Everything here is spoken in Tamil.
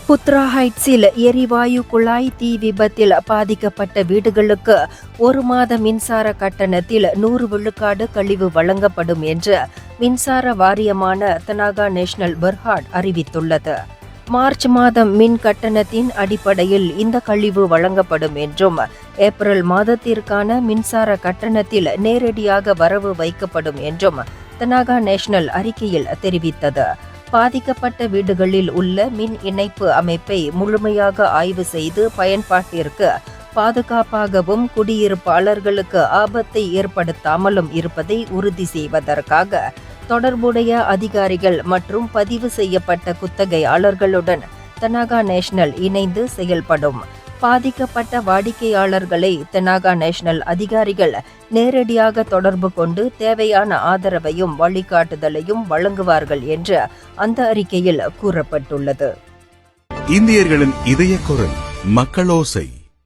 புத்ரா ஹைட்ஸில் எரிவாயு குழாய் தீ விபத்தில் பாதிக்கப்பட்ட வீடுகளுக்கு 1 மாத மின்சார கட்டணத்தில் 100 விழுக்காடு கழிவு வழங்கப்படும் என்று மின்சார வாரியமான தனாகா நேஷனல் பெர்ஹாட் அறிவித்துள்ளது. மார்ச் மாதம் மின் கட்டணத்தின் அடிப்படையில் இந்த கழிவு வழங்கப்படும் என்றும் ஏப்ரல் மாதத்திற்கான மின்சார கட்டணத்தில் நேரடியாக வரவு வைக்கப்படும் என்றும் தனாகா நேஷனல் அறிக்கையில் தெரிவித்தது. பாதிக்கப்பட்ட வீடுகளில் உள்ள மின் இணைப்பு அமைப்பை முழுமையாக ஆய்வு செய்து பயன்பாட்டிற்கு பாதுகாப்பாகவும் குடியிருப்பாளர்களுக்கு ஆபத்தை ஏற்படுத்தாமலும் இருப்பதை உறுதி செய்வதற்காக தொடர்புடைய அதிகாரிகள் மற்றும் பதிவு செய்யப்பட்ட குத்தகையாளர்களுடன் தனாகா நேஷனல் இணைந்து செயல்படும். பாதிக்கப்பட்ட வாடிக்கையாளர்களை தனாகா நேஷனல் அதிகாரிகள் நேரடியாக தொடர்பு கொண்டு தேவையான ஆதரவையும் வழிகாட்டுதலையும் வழங்குவார்கள் என்று அந்த அறிக்கையில் கூறப்பட்டுள்ளது. இந்தியர்களின் இதய குரல் மக்களோசை.